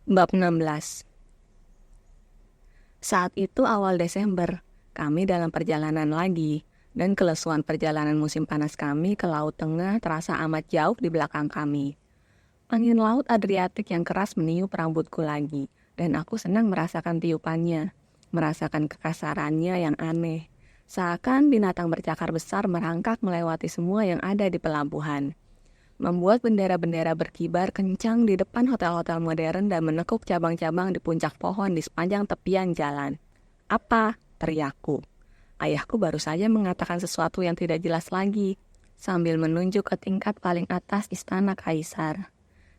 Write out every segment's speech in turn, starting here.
Bab 16. Saat itu awal Desember, kami dalam perjalanan lagi, dan kelesuan perjalanan musim panas kami ke Laut Tengah terasa amat jauh di belakang kami. Angin Laut Adriatik yang keras meniup rambutku lagi, dan aku senang merasakan tiupannya, merasakan kekasarannya yang aneh. Seakan binatang bercakar besar merangkak melewati semua yang ada di pelabuhan. Membuat bendera-bendera berkibar kencang di depan hotel-hotel modern dan menekuk cabang-cabang di puncak pohon di sepanjang tepian jalan. "Apa?" teriakku. Ayahku baru saja mengatakan sesuatu yang tidak jelas lagi, sambil menunjuk ke tingkat paling atas istana kaisar.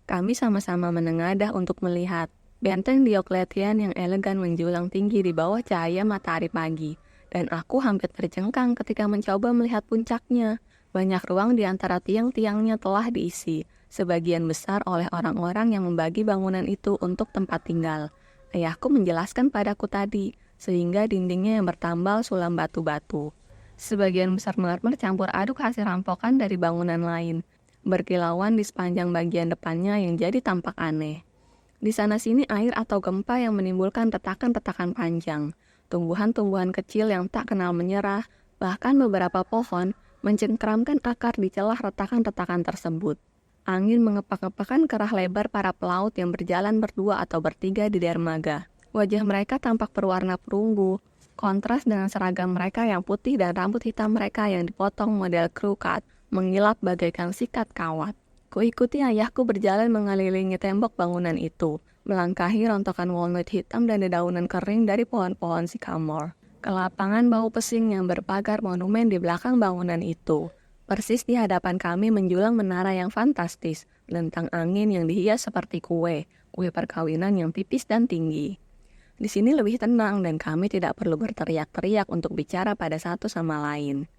Kami sama-sama menengadah untuk melihat. Benteng Diocletian yang elegan menjulang tinggi di bawah cahaya matahari pagi, dan aku hampir terjengkang ketika mencoba melihat puncaknya. Banyak ruang di antara tiang-tiangnya telah diisi, sebagian besar oleh orang-orang yang membagi bangunan itu untuk tempat tinggal. Ayahku menjelaskan padaku tadi, sehingga dindingnya yang bertambal sulam batu-batu. Sebagian besar mermer campur aduk hasil rampokan dari bangunan lain, berkilauan di sepanjang bagian depannya yang jadi tampak aneh. Di sana-sini air atau gempa yang menimbulkan retakan-retakan panjang, tumbuhan-tumbuhan kecil yang tak kenal menyerah, bahkan beberapa pohon mencengkeramkan akar di celah retakan-retakan tersebut. Angin mengepak-ngepakkan kerah lebar para pelaut yang berjalan berdua atau bertiga di dermaga. Wajah mereka tampak berwarna perunggu, kontras dengan seragam mereka yang putih dan rambut hitam mereka yang dipotong model crew cut, mengilap bagaikan sikat kawat. Kuikuti ayahku berjalan mengelilingi tembok bangunan itu, melangkahi rontokan walnut hitam dan dedaunan kering dari pohon-pohon sycamore. Ke lapangan bau pesing yang berpagar monumen di belakang bangunan itu. Persis di hadapan kami menjulang menara yang fantastis, lentang angin yang dihias seperti kue perkawinan yang tipis dan tinggi. Di sini lebih tenang dan kami tidak perlu berteriak-teriak untuk bicara pada satu sama lain.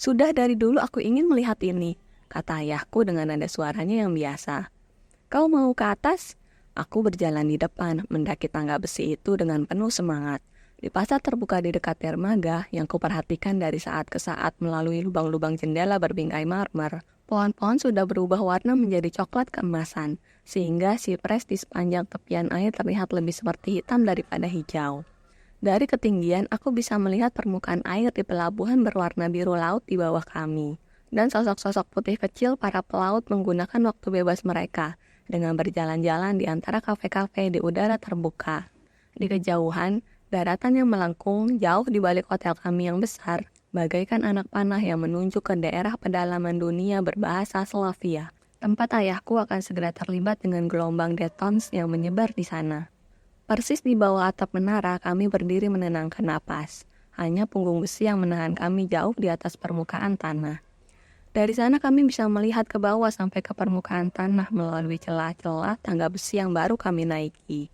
"Sudah dari dulu aku ingin melihat ini," kata ayahku dengan nada suaranya yang biasa. "Kau mau ke atas?" Aku berjalan di depan, mendaki tangga besi itu dengan penuh semangat. Di pasar terbuka di dekat dermaga, yang kuperhatikan dari saat ke saat melalui lubang-lubang jendela berbingkai marmer, pohon-pohon sudah berubah warna menjadi coklat keemasan, sehingga sipres di sepanjang tepian air terlihat lebih seperti hitam daripada hijau. Dari ketinggian, aku bisa melihat permukaan air di pelabuhan berwarna biru laut di bawah kami, dan sosok-sosok putih kecil para pelaut menggunakan waktu bebas mereka dengan berjalan-jalan di antara kafe-kafe di udara terbuka. Di kejauhan, daratan yang melengkung jauh di balik hotel kami yang besar, bagaikan anak panah yang menunjuk ke daerah pedalaman dunia berbahasa Slavia. Tempat ayahku akan segera terlibat dengan gelombang detons yang menyebar di sana. Persis di bawah atap menara, kami berdiri menenangkan napas. Hanya punggung besi yang menahan kami jauh di atas permukaan tanah. Dari sana kami bisa melihat ke bawah sampai ke permukaan tanah melalui celah-celah tangga besi yang baru kami naiki.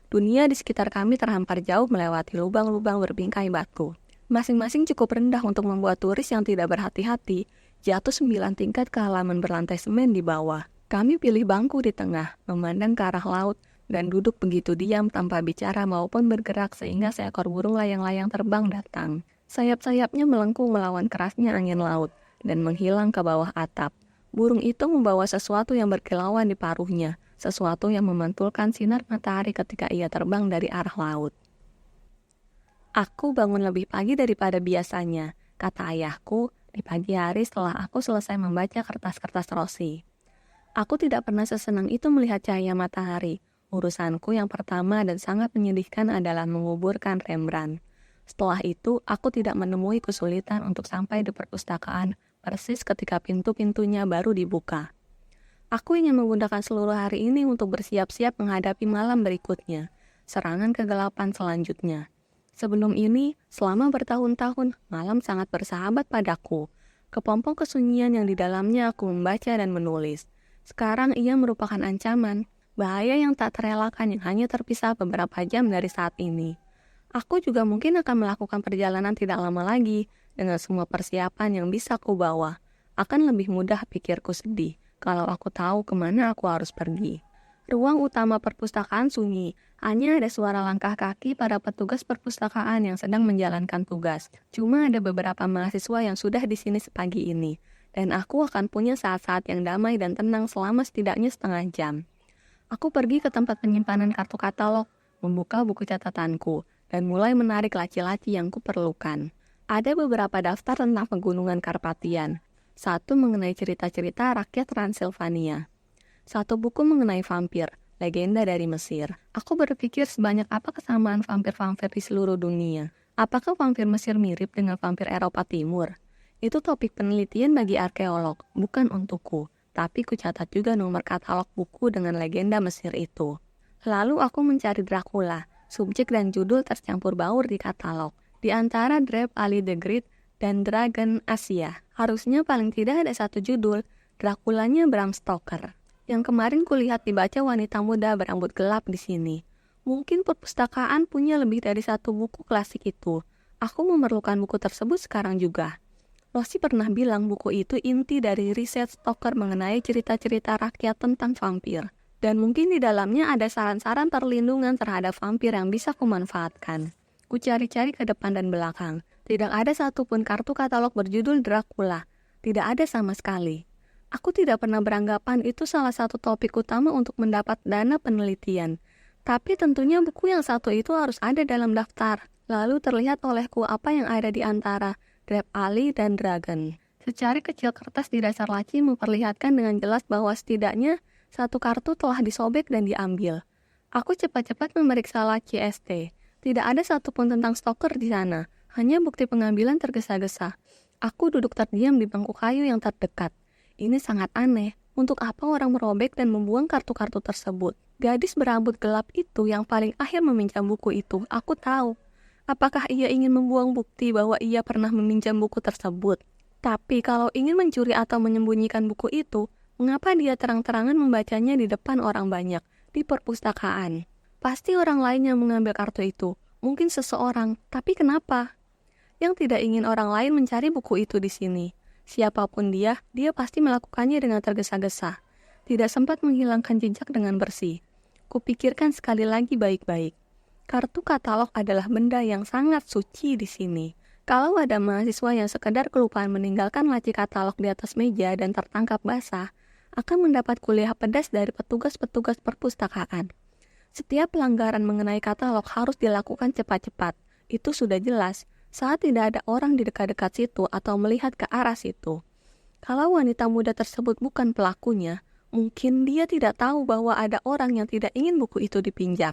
Dunia di sekitar kami terhampar jauh melewati lubang-lubang berbingkai batu. Masing-masing cukup rendah untuk membuat turis yang tidak berhati-hati jatuh 9 tingkat ke halaman berlantai semen di bawah. Kami pilih bangku di tengah, memandang ke arah laut, dan duduk begitu diam tanpa bicara maupun bergerak sehingga seekor burung layang-layang terbang datang. Sayap-sayapnya melengkung melawan kerasnya angin laut dan menghilang ke bawah atap. Burung itu membawa sesuatu yang berkilauan di paruhnya, sesuatu yang memantulkan sinar matahari ketika ia terbang dari arah laut. "Aku bangun lebih pagi daripada biasanya," kata ayahku di pagi hari setelah aku selesai membaca kertas-kertas Rossi. "Aku tidak pernah sesenang itu melihat cahaya matahari. Urusanku yang pertama dan sangat menyedihkan adalah menguburkan Rembrandt. Setelah itu, aku tidak menemui kesulitan untuk sampai di perpustakaan persis ketika pintu-pintunya baru dibuka. Aku ingin menggunakan seluruh hari ini untuk bersiap-siap menghadapi malam berikutnya, serangan kegelapan selanjutnya. Sebelum ini, selama bertahun-tahun, malam sangat bersahabat padaku. Kepompong kesunyian yang di dalamnya aku membaca dan menulis. Sekarang ia merupakan ancaman, bahaya yang tak terelakkan yang hanya terpisah beberapa jam dari saat ini. Aku juga mungkin akan melakukan perjalanan tidak lama lagi, dengan semua persiapan yang bisa aku bawa. Akan lebih mudah pikirku sedih kalau aku tahu kemana aku harus pergi. Ruang utama perpustakaan sunyi, hanya ada suara langkah kaki para petugas perpustakaan yang sedang menjalankan tugas. Cuma ada beberapa mahasiswa yang sudah di sini sepagi ini, dan aku akan punya saat-saat yang damai dan tenang selama setidaknya setengah jam. Aku pergi ke tempat penyimpanan kartu katalog, membuka buku catatanku, dan mulai menarik laci-laci yang kuperlukan. Ada beberapa daftar tentang pegunungan Karpatian. Satu mengenai cerita-cerita rakyat Transilvania. Satu buku mengenai vampir, legenda dari Mesir. Aku berpikir sebanyak apa kesamaan vampir-vampir di seluruh dunia. Apakah vampir Mesir mirip dengan vampir Eropa Timur? Itu topik penelitian bagi arkeolog, bukan untukku. Tapi kucatat juga nomor katalog buku dengan legenda Mesir itu. Lalu aku mencari Dracula. Subjek dan judul tercampur baur di katalog. Di antara Drab Ali the Great dan Dragon Asia. Harusnya paling tidak ada satu judul, Draculanya Bram Stoker. Yang kemarin kulihat dibaca wanita muda berambut gelap di sini. Mungkin perpustakaan punya lebih dari satu buku klasik itu. Aku memerlukan buku tersebut sekarang juga. Rossi pernah bilang buku itu inti dari riset Stoker mengenai cerita-cerita rakyat tentang vampir. Dan mungkin di dalamnya ada saran-saran perlindungan terhadap vampir yang bisa kumanfaatkan. Ku cari-cari ke depan dan belakang. Tidak ada satupun kartu katalog berjudul Dracula. Tidak ada sama sekali. Aku tidak pernah beranggapan itu salah satu topik utama untuk mendapat dana penelitian. Tapi tentunya buku yang satu itu harus ada dalam daftar. Lalu terlihat olehku apa yang ada di antara Drab Ali dan Dragon. Secari kecil kertas di dasar laci memperlihatkan dengan jelas bahwa setidaknya satu kartu telah disobek dan diambil. Aku cepat-cepat memeriksa laci ST. Tidak ada satupun tentang Stoker di sana. Hanya bukti pengambilan tergesa-gesa. Aku duduk terdiam di bangku kayu yang terdekat. Ini sangat aneh. Untuk apa orang merobek dan membuang kartu-kartu tersebut? Gadis berambut gelap itu yang paling akhir meminjam buku itu, aku tahu. Apakah ia ingin membuang bukti bahwa ia pernah meminjam buku tersebut? Tapi kalau ingin mencuri atau menyembunyikan buku itu, mengapa dia terang-terangan membacanya di depan orang banyak, di perpustakaan? Pasti orang lain yang mengambil kartu itu. Mungkin seseorang, tapi kenapa? Yang tidak ingin orang lain mencari buku itu di sini. Siapapun dia pasti melakukannya dengan tergesa-gesa. Tidak sempat menghilangkan jejak dengan bersih. Kupikirkan sekali lagi baik-baik. Kartu katalog adalah benda yang sangat suci di sini. Kalau ada mahasiswa yang sekedar kelupaan meninggalkan laci katalog di atas meja dan tertangkap basah, akan mendapat kuliah pedas dari petugas-petugas perpustakaan. Setiap pelanggaran mengenai katalog harus dilakukan cepat-cepat. Itu sudah jelas. Saat tidak ada orang di dekat-dekat situ atau melihat ke arah situ. Kalau wanita muda tersebut bukan pelakunya, mungkin dia tidak tahu bahwa ada orang yang tidak ingin buku itu dipinjam.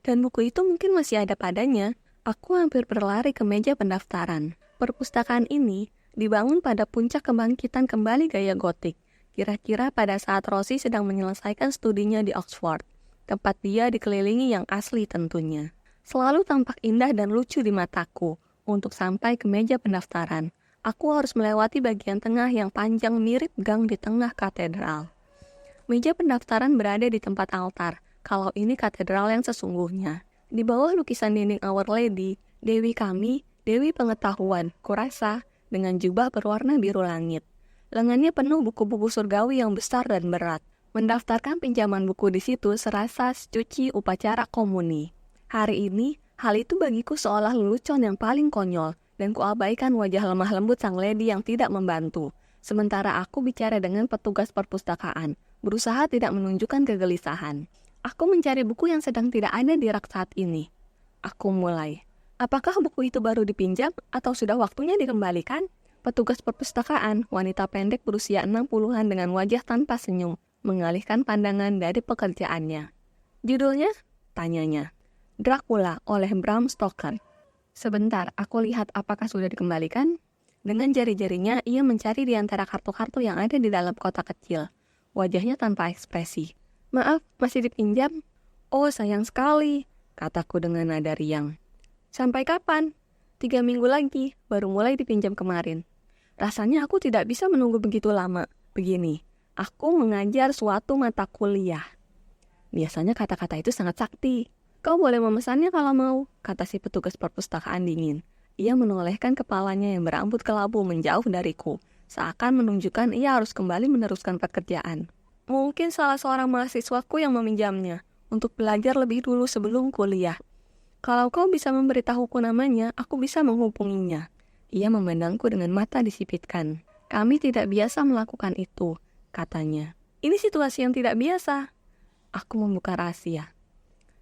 Dan buku itu mungkin masih ada padanya. Aku hampir berlari ke meja pendaftaran. Perpustakaan ini dibangun pada puncak kebangkitan kembali gaya gotik. Kira-kira pada saat Rossi sedang menyelesaikan studinya di Oxford. Tempat dia dikelilingi yang asli tentunya. Selalu tampak indah dan lucu di mataku. Untuk sampai ke meja pendaftaran, aku harus melewati bagian tengah yang panjang mirip gang di tengah katedral. Meja pendaftaran berada di tempat altar, kalau ini katedral yang sesungguhnya. Di bawah lukisan dinding Our Lady, Dewi kami, Dewi pengetahuan, kurasa, dengan jubah berwarna biru langit. Lengannya penuh buku-buku surgawi yang besar dan berat. Mendaftarkan pinjaman buku di situ serasa secuci upacara komuni. Hari ini, hal itu bagiku seolah lelucon yang paling konyol, dan kuabaikan wajah lemah lembut sang lady yang tidak membantu. Sementara aku bicara dengan petugas perpustakaan, berusaha tidak menunjukkan kegelisahan. Aku mencari buku yang sedang tidak ada di rak saat ini. Aku mulai. Apakah buku itu baru dipinjam atau sudah waktunya dikembalikan? Petugas perpustakaan, wanita pendek berusia 60-an dengan wajah tanpa senyum, mengalihkan pandangan dari pekerjaannya. Judulnya? Tanyanya. Dracula oleh Bram Stoker. Sebentar, aku lihat apakah sudah dikembalikan. Dengan jari-jarinya, ia mencari di antara kartu-kartu yang ada di dalam kotak kecil. Wajahnya tanpa ekspresi. Maaf, masih dipinjam? Oh, sayang sekali, kataku dengan nada riang. Sampai kapan? 3 minggu lagi, baru mulai dipinjam kemarin. Rasanya aku tidak bisa menunggu begitu lama. Begini, aku mengajar suatu mata kuliah. Biasanya kata-kata itu sangat sakti. Kau boleh memesannya kalau mau, kata si petugas perpustakaan dingin. Ia menolehkan kepalanya yang berambut kelabu menjauh dariku, seakan menunjukkan ia harus kembali meneruskan pekerjaan. Mungkin salah seorang mahasiswaku yang meminjamnya, untuk belajar lebih dulu sebelum kuliah. Kalau kau bisa memberitahuku namanya, aku bisa menghubunginya. Ia memandangku dengan mata disipitkan. Kami tidak biasa melakukan itu, katanya. Ini situasi yang tidak biasa. Aku membuka rahasia.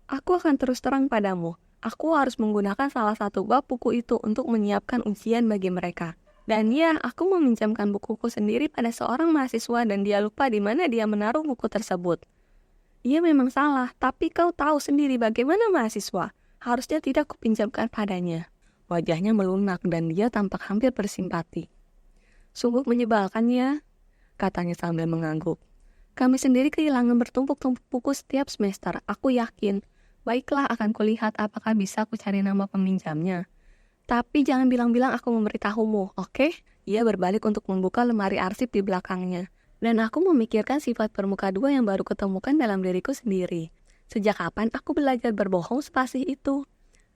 Aku akan terus terang padamu. Aku harus menggunakan salah satu bab buku itu untuk menyiapkan ujian bagi mereka. Dan ya, aku meminjamkan bukuku sendiri pada seorang mahasiswa dan dia lupa di mana dia menaruh buku tersebut. Ia memang salah, tapi kau tahu sendiri bagaimana mahasiswa. Harusnya tidak kupinjamkan padanya. Wajahnya melunak dan dia tampak hampir bersimpati. Sungguh menyebalkan ya, katanya sambil mengangguk. Kami sendiri kehilangan bertumpuk-tumpuk buku setiap semester, aku yakin. Baiklah, akan kulihat apakah bisa aku cari nama peminjamnya. Tapi jangan bilang-bilang aku memberitahumu, oke? Ia berbalik untuk membuka lemari arsip di belakangnya. Dan aku memikirkan sifat permuka dua yang baru ketemukan dalam diriku sendiri. Sejak kapan aku belajar berbohong spasih itu?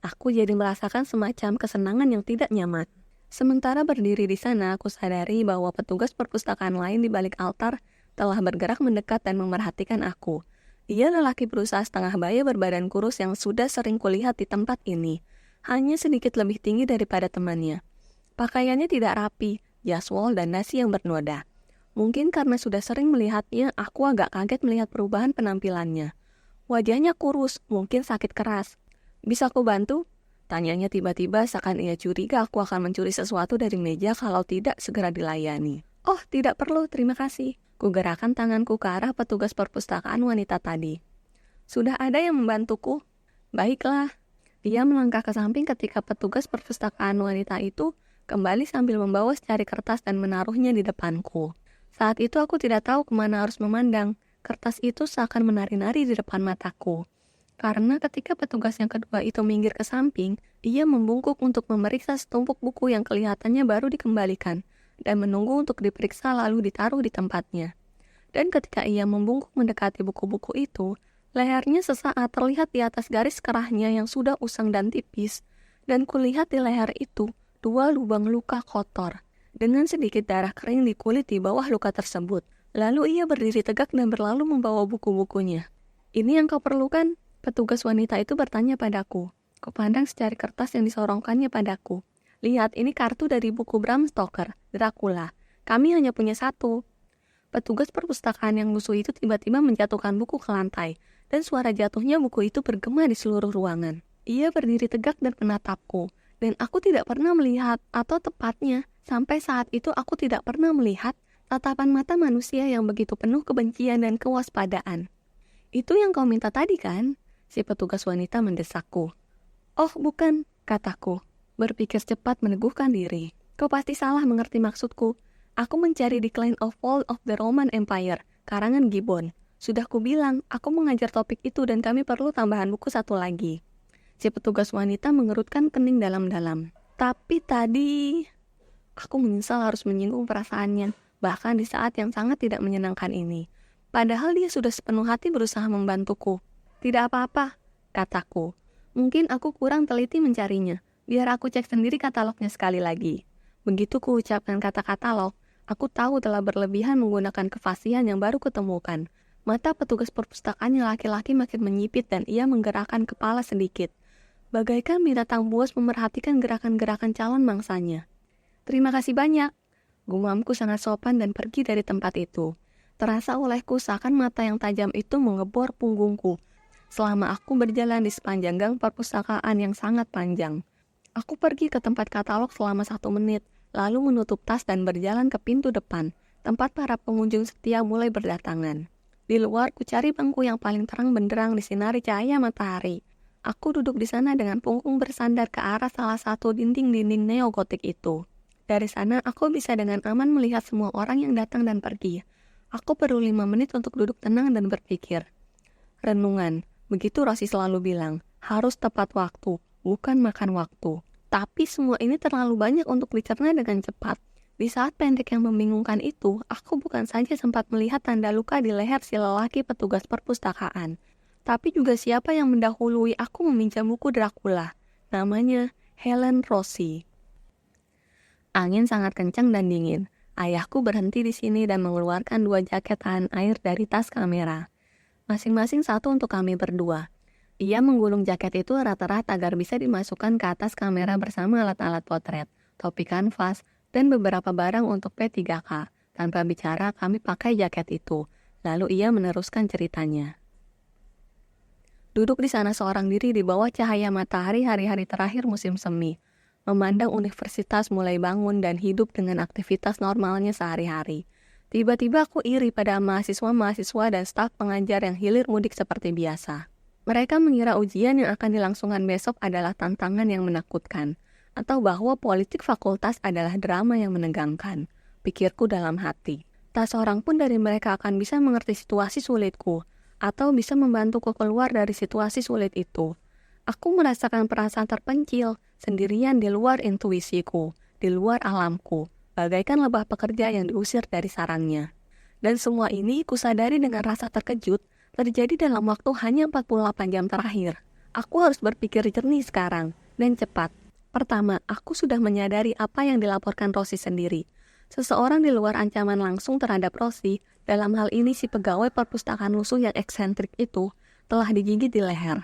Aku jadi merasakan semacam kesenangan yang tidak nyaman. Sementara berdiri di sana, aku sadari bahwa petugas perpustakaan lain di balik altar telah bergerak mendekat dan memerhatikan aku. Ia lelaki berusaha setengah baya berbadan kurus yang sudah sering kulihat di tempat ini. Hanya sedikit lebih tinggi daripada temannya. Pakaiannya tidak rapi, jaswal dan nasi yang bernoda. Mungkin karena sudah sering melihatnya, aku agak kaget melihat perubahan penampilannya. Wajahnya kurus, mungkin sakit keras. Bisa aku bantu? Tanyanya tiba-tiba seakan ia curiga aku akan mencuri sesuatu dari meja kalau tidak segera dilayani. Oh, tidak perlu, terima kasih. Kugerakkan tanganku ke arah petugas perpustakaan wanita tadi. Sudah ada yang membantuku? Baiklah. Dia melangkah ke samping ketika petugas perpustakaan wanita itu kembali sambil membawa secari kertas dan menaruhnya di depanku. Saat itu aku tidak tahu kemana harus memandang. Kertas itu seakan menari-nari di depan mataku. Karena ketika petugas yang kedua itu minggir ke samping, ia membungkuk untuk memeriksa setumpuk buku yang kelihatannya baru dikembalikan dan menunggu untuk diperiksa lalu ditaruh di tempatnya. Dan ketika ia membungkuk mendekati buku-buku itu, lehernya sesaat terlihat di atas garis kerahnya yang sudah usang dan tipis, dan kulihat di leher itu 2 lubang luka kotor, dengan sedikit darah kering di kulit di bawah luka tersebut. Lalu ia berdiri tegak dan berlalu membawa buku-bukunya. Ini yang kau perlukan? Petugas wanita itu bertanya padaku. Kupandang secari kertas yang disorongkannya padaku. Lihat, ini kartu dari buku Bram Stoker, Dracula. Kami hanya punya satu. Petugas perpustakaan yang lusuh itu tiba-tiba menjatuhkan buku ke lantai, dan suara jatuhnya buku itu bergema di seluruh ruangan. Ia berdiri tegak dan menatapku, dan aku tidak pernah melihat, atau tepatnya, sampai saat itu aku tidak pernah melihat tatapan mata manusia yang begitu penuh kebencian dan kewaspadaan. Itu yang kau minta tadi kan? Si petugas wanita mendesakku. Oh, bukan, kataku. Berpikir cepat meneguhkan diri. Kau pasti salah mengerti maksudku. Aku mencari Decline of Fall of the Roman Empire, karangan Gibbon. Sudah kubilang, aku mengajar topik itu dan kami perlu tambahan buku satu lagi. Si petugas wanita mengerutkan kening dalam-dalam. Tapi tadi... Aku menyesal harus menyinggung perasaannya, bahkan di saat yang sangat tidak menyenangkan ini. Padahal dia sudah sepenuh hati berusaha membantuku. Tidak apa-apa, kataku. Mungkin aku kurang teliti mencarinya. Biar aku cek sendiri katalognya sekali lagi. Begitu kuucapkan kata katalog, aku tahu telah berlebihan menggunakan kefasihan yang baru kutemukan. Mata petugas perpustakaan yang laki-laki makin menyipit dan ia menggerakkan kepala sedikit. Bagaikan binatang buas memerhatikan gerakan-gerakan calon mangsanya. Terima kasih banyak. Gumamku sangat sopan dan pergi dari tempat itu. Terasa olehku seakan mata yang tajam itu mengebor punggungku. Selama aku berjalan di sepanjang gang perpustakaan yang sangat panjang. Aku pergi ke tempat katalog selama 1 menit, lalu menutup tas dan berjalan ke pintu depan, tempat para pengunjung setia mulai berdatangan. Di luar, ku cari bangku yang paling terang benderang disinari cahaya matahari. Aku duduk di sana dengan punggung bersandar ke arah salah satu dinding-dinding neogotik itu. Dari sana, aku bisa dengan aman melihat semua orang yang datang dan pergi. Aku perlu 5 menit untuk duduk tenang dan berpikir. Renungan, begitu Rosi selalu bilang, harus tepat waktu. Bukan makan waktu. Tapi semua ini terlalu banyak untuk dicerna dengan cepat. Di saat pendek yang membingungkan itu, aku bukan saja sempat melihat tanda luka di leher si lelaki petugas perpustakaan, tapi juga siapa yang mendahului aku meminjam buku Dracula. Namanya Helen Rossi. Angin sangat kencang dan dingin. Ayahku berhenti di sini dan mengeluarkan 2 jaket tahan air dari tas kamera. Masing-masing satu untuk kami berdua. Ia menggulung jaket itu erat-erat agar bisa dimasukkan ke atas kamera bersama alat-alat potret, topi kanvas, dan beberapa barang untuk P3K. Tanpa bicara, kami pakai jaket itu. Lalu ia meneruskan ceritanya. Duduk di sana seorang diri di bawah cahaya matahari hari-hari terakhir musim semi, memandang universitas mulai bangun dan hidup dengan aktivitas normalnya sehari-hari. Tiba-tiba aku iri pada mahasiswa-mahasiswa dan staf pengajar yang hilir mudik seperti biasa. Mereka mengira ujian yang akan dilangsungkan besok adalah tantangan yang menakutkan, atau bahwa politik fakultas adalah drama yang menegangkan. Pikirku dalam hati. Tak seorang pun dari mereka akan bisa mengerti situasi sulitku, atau bisa membantuku keluar dari situasi sulit itu. Aku merasakan perasaan terpencil, sendirian di luar intuisiku, di luar alamku, bagaikan lebah pekerja yang diusir dari sarangnya. Dan semua ini kusadari dengan rasa terkejut, terjadi dalam waktu hanya 48 jam terakhir. Aku harus berpikir jernih sekarang, dan cepat. Pertama, aku sudah menyadari apa yang dilaporkan Rosi sendiri. Seseorang di luar ancaman langsung terhadap Rosi, dalam hal ini si pegawai perpustakaan lusuh yang eksentrik itu, telah digigit di leher.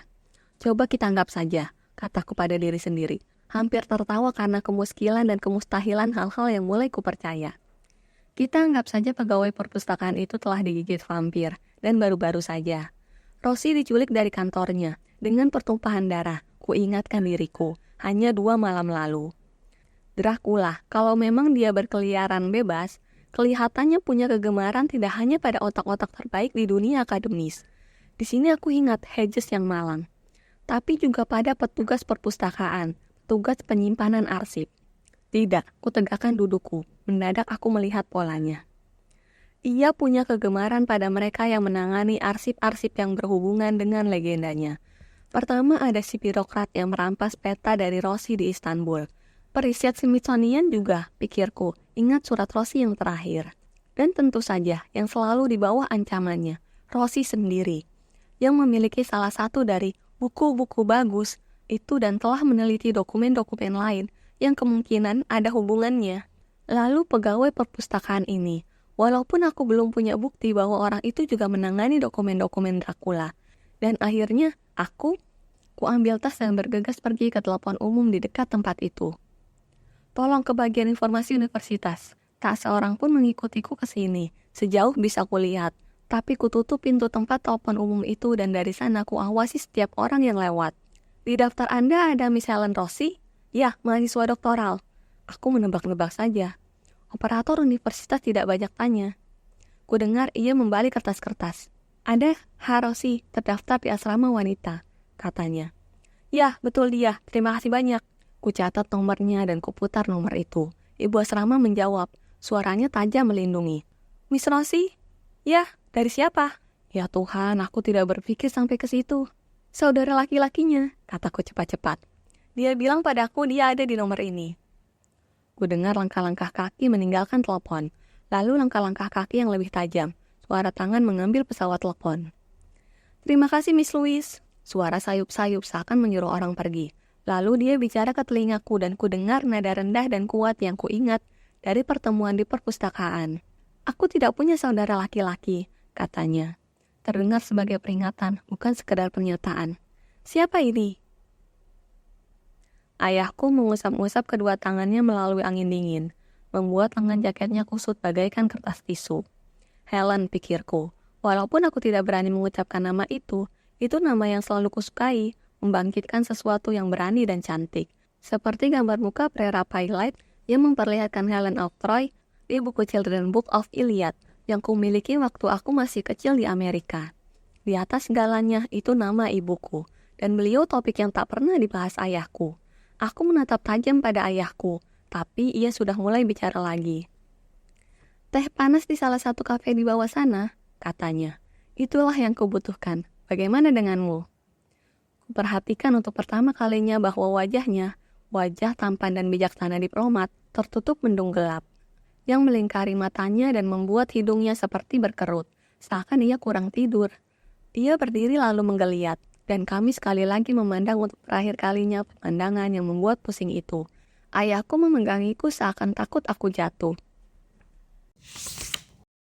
Coba kita anggap saja, kataku pada diri sendiri, hampir tertawa karena kemuskilan dan kemustahilan hal-hal yang mulai kupercaya. Kita anggap saja pegawai perpustakaan itu telah digigit vampir, dan baru-baru saja. Rosi diculik dari kantornya, dengan pertumpahan darah, kuingatkan diriku, hanya 2 malam lalu. Dracula, kalau memang dia berkeliaran bebas, kelihatannya punya kegemaran tidak hanya pada otak-otak terbaik di dunia akademis. Di sini aku ingat Hedges yang malang, tapi juga pada petugas perpustakaan, petugas penyimpanan arsip. Tidak, kutegakkan dudukku. Mendadak aku melihat polanya. Ia punya kegemaran pada mereka yang menangani arsip-arsip yang berhubungan dengan legendanya. Pertama ada si birokrat yang merampas peta dari Rosi di Istanbul. Periset Smithsonian juga, pikirku, ingat surat Rosi yang terakhir. Dan tentu saja yang selalu di bawah ancamannya, Rosi sendiri, yang memiliki salah satu dari buku-buku bagus itu dan telah meneliti dokumen-dokumen lain yang kemungkinan ada hubungannya. Lalu pegawai perpustakaan ini, walaupun aku belum punya bukti bahwa orang itu juga menangani dokumen-dokumen Dracula. Dan akhirnya aku ambil tas dan bergegas pergi ke telepon umum di dekat tempat itu. Tolong ke bagian informasi universitas. Tak seorang pun mengikutiku ke sini, sejauh bisa kulihat. Tapi kututup pintu tempat telepon umum itu dan dari sana kuawasi setiap orang yang lewat. Di daftar Anda ada Miss Helen Rossi? Ya, mahasiswa doktoral. Aku menebak-nebak saja. Operator universitas tidak banyak tanya. Kudengar ia membalik kertas-kertas. Ada Rossi terdaftar di asrama wanita, katanya. Ya, betul dia. Terima kasih banyak. Kucatat nomornya dan kuputar nomor itu. Ibu asrama menjawab, suaranya tajam melindungi. Miss Rossi? Ya, dari siapa? Ya Tuhan, aku tidak berpikir sampai ke situ. Saudara laki-lakinya, kataku cepat-cepat. Dia bilang padaku dia ada di nomor ini. Kudengar langkah-langkah kaki meninggalkan telepon, lalu langkah-langkah kaki yang lebih tajam. Suara tangan mengambil pesawat telepon. Terima kasih Miss Louise. Suara sayup-sayup seakan menyuruh orang pergi. Lalu dia bicara ke telingaku dan kudengar nada rendah dan kuat yang kuingat dari pertemuan di perpustakaan. Aku tidak punya saudara laki-laki, katanya. Terdengar sebagai peringatan, bukan sekedar pernyataan. Siapa ini? Ayahku mengusap-usap kedua tangannya melalui angin dingin, membuat lengan jaketnya kusut bagaikan kertas tisu. Helen, pikirku. Walaupun aku tidak berani mengucapkan nama itu nama yang selalu kusukai, membangkitkan sesuatu yang berani dan cantik. Seperti gambar muka Prerafaelite yang memperlihatkan Helen of Troy di buku Children's Book of Iliad yang kumiliki waktu aku masih kecil di Amerika. Di atas segalanya itu nama ibuku, dan beliau topik yang tak pernah dibahas ayahku. Aku menatap tajam pada ayahku, tapi ia sudah mulai bicara lagi. Teh panas di salah satu kafe di bawah sana, katanya. Itulah yang kubutuhkan. Bagaimana denganmu? Perhatikan untuk pertama kalinya bahwa wajahnya, wajah tampan dan bijaksana diplomat, tertutup mendung gelap, yang melingkari matanya dan membuat hidungnya seperti berkerut, seakan ia kurang tidur. Ia berdiri lalu menggeliat, dan kami sekali lagi memandang untuk terakhir kalinya pemandangan yang membuat pusing itu. Ayahku memegangiku seakan takut aku jatuh.